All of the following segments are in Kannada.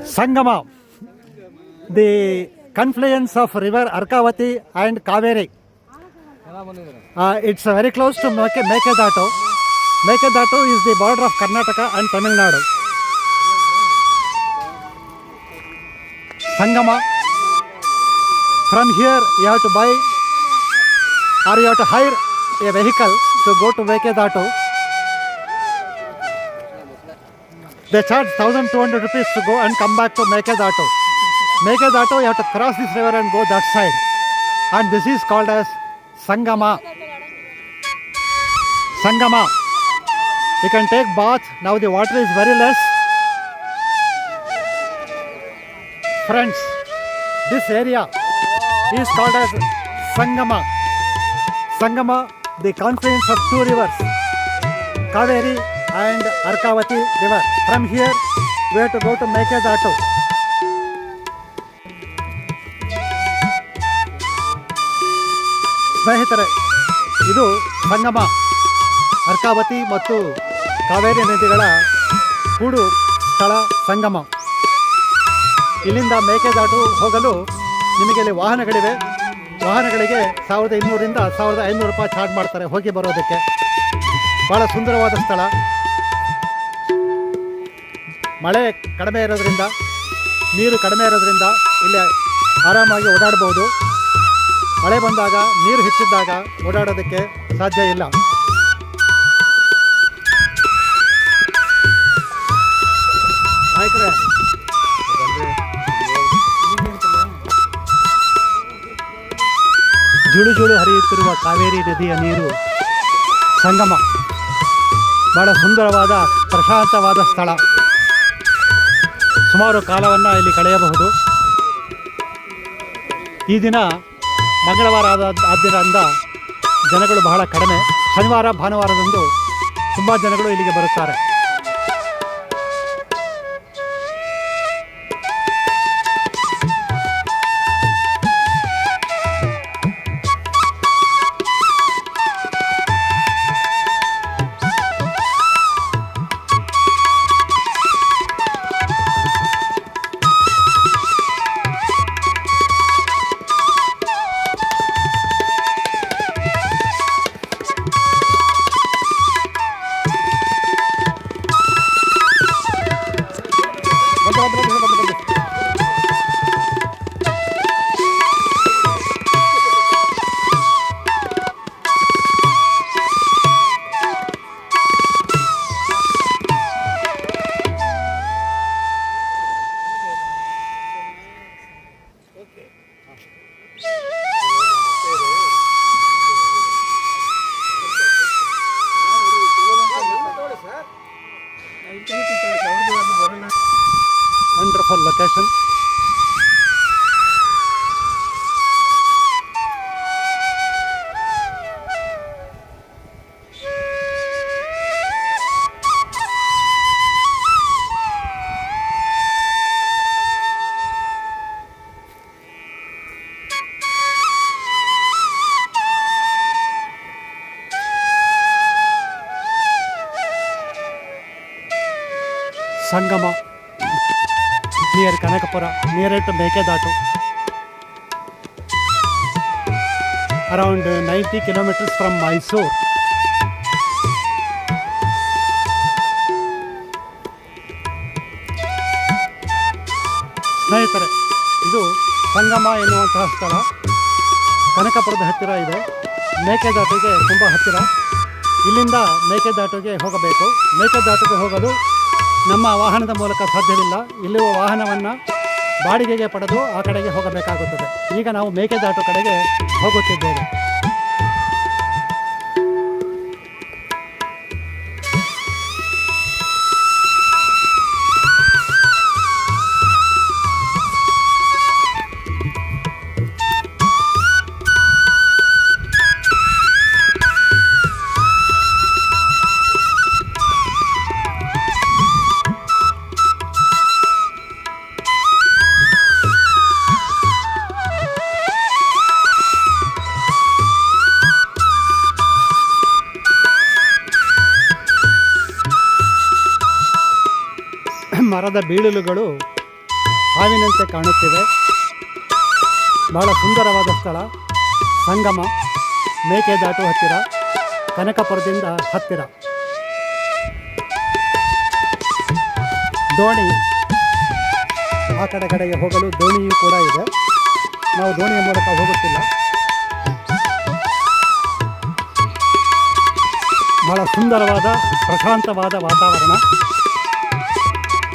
Sangama, the confluence of river Arkavati and Kaveri. It's very close to Mekedatu. Mekedatu is the border of Karnataka and Tamil Nadu. Sangama. From here you have to buy or you have to hire a vehicle to go to Mekedatu. They charge 1,200 rupees to go and come back to Mekedatu. Mekedatu, you have to cross this river and go that side. And this is called as Sangama. Sangama. You can take bath. Now the water is very less. Friends, this area is called as Sangama. Sangama, the confluence of two rivers, Kaveri and Arkavati river. From here, we have to go to Mekedatu. ಸ್ನೇಹಿತರೆ, ಇದು ಸಂಗಮ ಅರ್ಕಾವತಿ ಮತ್ತು ಕಾವೇರಿ ನದಿಗಳ ಕೂಡು ಸ್ಥಳ ಸಂಗಮ. ಇಲ್ಲಿಂದ ಮೇಕೆದಾಟು ಹೋಗಲು ನಿಮಗೆ ಇಲ್ಲಿ ವಾಹನಗಳಿವೆ. ವಾಹನಗಳಿಗೆ 1,200 ರಿಂದ 1,500 ರೂಪಾಯಿ ಚಾರ್ಜ್ ಮಾಡ್ತಾರೆ ಹೋಗಿ ಬರೋದಕ್ಕೆ. ಭಾಳ ಸುಂದರವಾದ ಸ್ಥಳ. ಮಳೆ ಕಡಿಮೆ ಇರೋದ್ರಿಂದ, ನೀರು ಕಡಿಮೆ ಇರೋದ್ರಿಂದ ಇಲ್ಲಿ ಆರಾಮಾಗಿ ಓಡಾಡ್ಬೋದು. ಮಳೆ ಬಂದಾಗ, ನೀರು ಹೆಚ್ಚಿದ್ದಾಗ ಓಡಾಡೋದಕ್ಕೆ ಸಾಧ್ಯ ಇಲ್ಲ. ನಾಯಕರೇ, ಜುಳು ಜುಳು ಹರಿಯುತ್ತಿರುವ ಕಾವೇರಿ ನದಿಯ ನೀರು ಸಂಗಮ. ಬಹಳ ಸುಂದರವಾದ ಪ್ರಶಾಂತವಾದ ಸ್ಥಳ. ಸುಮಾರು ಕಾಲವನ್ನು ಇಲ್ಲಿ ಕಳೆಯಬಹುದು. ಈ ದಿನ ಮಂಗಳವಾರ ಆದ್ದರಿಂದ ಜನಗಳು ಬಹಳ ಕಡಿಮೆ. ಶನಿವಾರ ಭಾನುವಾರದಂದು ತುಂಬ ಜನಗಳು ಇಲ್ಲಿಗೆ ಬರುತ್ತಾರೆ. Wonderful location. Sangama, near Kanakapura, near to Mekedatu, around 90 kilometers from Mysore. ಸ್ನೇಹಿತರೆ, ಇದು ಸಂಗಮ ಎನ್ನುವಂತಹ ಸ್ಥಳ ಕನಕಪುರದ ಹತ್ತಿರ ಇದೆ. ಮೇಕೆದಾಟುಗೆ ತುಂಬ ಹತ್ತಿರ. ಇಲ್ಲಿಂದ ಮೇಕೆದಾಟುಗೆ ಹೋಗಬೇಕು. ಮೇಕೆದಾಟುಗೆ ಹೋಗಲು ನಮ್ಮ ವಾಹನದ ಮೂಲಕ ಸಾಧ್ಯವಿಲ್ಲ. ಇಲ್ಲಿರುವ ವಾಹನವನ್ನು ಬಾಡಿಗೆಗೆ ಪಡೆದು ಆ ಕಡೆಗೆ ಹೋಗಬೇಕಾಗುತ್ತದೆ. ಈಗ ನಾವು ಮೇಕೆದಾಟು ಕಡೆಗೆ ಹೋಗುತ್ತಿದ್ದೇವೆ. ಮರದ ಬೀಳಲುಗಳು ಹಾವಿನಂತೆ ಕಾಣುತ್ತಿವೆ. ಬಹಳ ಸುಂದರವಾದ ಸ್ಥಳ. ಸಂಗಮ, ಮೇಕೆದಾಟು ಹತ್ತಿರ, ಕನಕಪುರದಿಂದ ಹತ್ತಿರ. ದೋಣಿ, ಆ ಕಡೆಗೆ ಹೋಗಲು ದೋಣಿಯೂ ಕೂಡ ಇದೆ. ನಾವು ದೋಣಿಯ ಮೂಲಕ ಹೋಗುತ್ತಿಲ್ಲ. ಬಹಳ ಸುಂದರವಾದ ಪ್ರಶಾಂತವಾದ ವಾತಾವರಣ.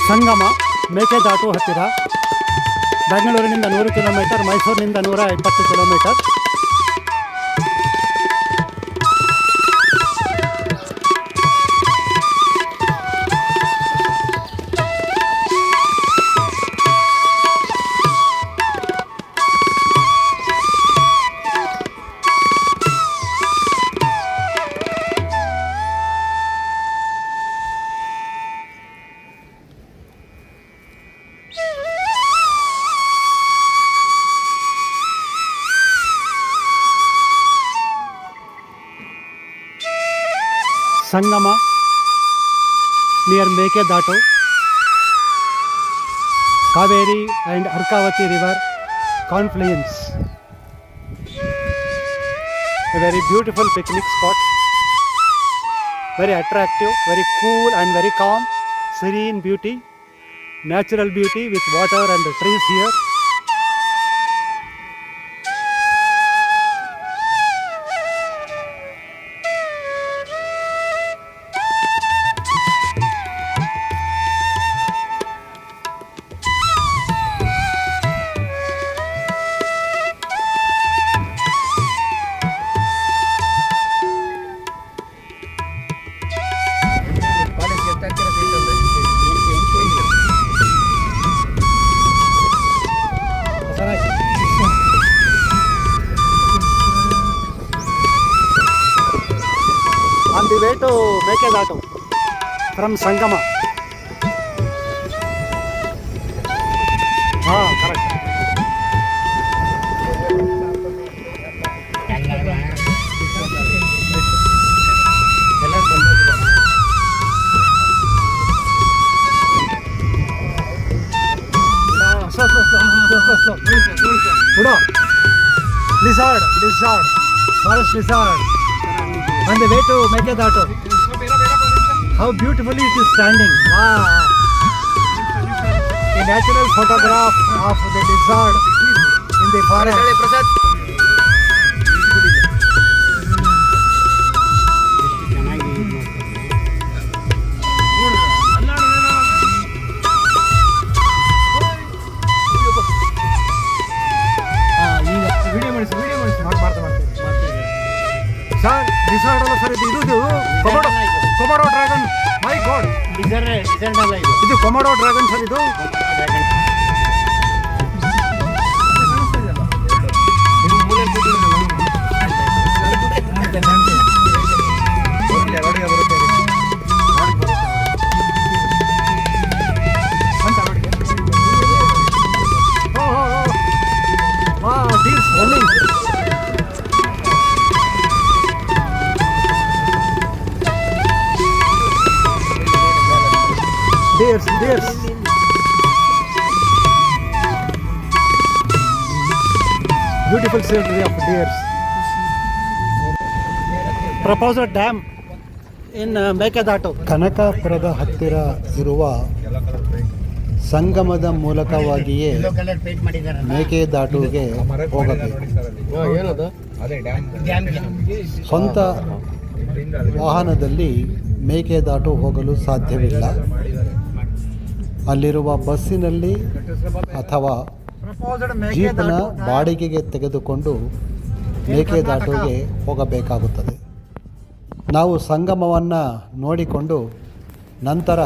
ಸಂಗಮ, ಮೇಕೆದಾಟು ಹತ್ತಿರ. ಬೆಂಗಳೂರಿನಿಂದ 100 ಕಿಲೋಮೀಟರ್, ಮೈಸೂರಿನಿಂದ 120 kilometre. Sangama near Mekedatu, Kaveri and Arkavati river confluence. A very beautiful picnic spot, very attractive, very cool and very calm, serene beauty, natural beauty with water and trees here. On the way to Mekedatu from Sangama. Correct. Slow. Udo. Lizard, forest lizard. On the way to Mekedatu. How beautifully it is standing. Wow. A natural photograph of the lizard in the forest. Sir, lizard ಅಲ್ಲ ಸರ್, ಇದು ಕೊಮೊಡೋ ಡ್ರ್ಯಾಗನ್. ಮೈ ಗಾಡ್, lizard ಅಲ್ಲ ಇದು ಕೊಮೊಡೋ ಡ್ರ್ಯಾಗನ್ ಸರ್. ಇದು deers running. Deers. Beautiful scenery of deers. Proposed dam in Mekedatu. ಕನಕಪುರದ ಹತ್ತಿರ ಇರುವ ಸಂಗಮದ ಮೂಲಕವಾಗಿಯೇ ಮೇಕೆದಾಟುಗೆ ಹೋಗಬೇಕು. ಸ್ವಂತ ವಾಹನದಲ್ಲಿ ಮೇಕೆದಾಟು ಹೋಗಲು ಸಾಧ್ಯವಿಲ್ಲ. ಅಲ್ಲಿರುವ ಬಸ್ಸಿನಲ್ಲಿ ಅಥವಾ ಜೀಪ್ನ ಬಾಡಿಗೆಗೆ ತೆಗೆದುಕೊಂಡು ಮೇಕೆದಾಟುಗೆ ಹೋಗಬೇಕಾಗುತ್ತದೆ. ನಾವು ಸಂಗಮವನ್ನು ನೋಡಿಕೊಂಡು ನಂತರ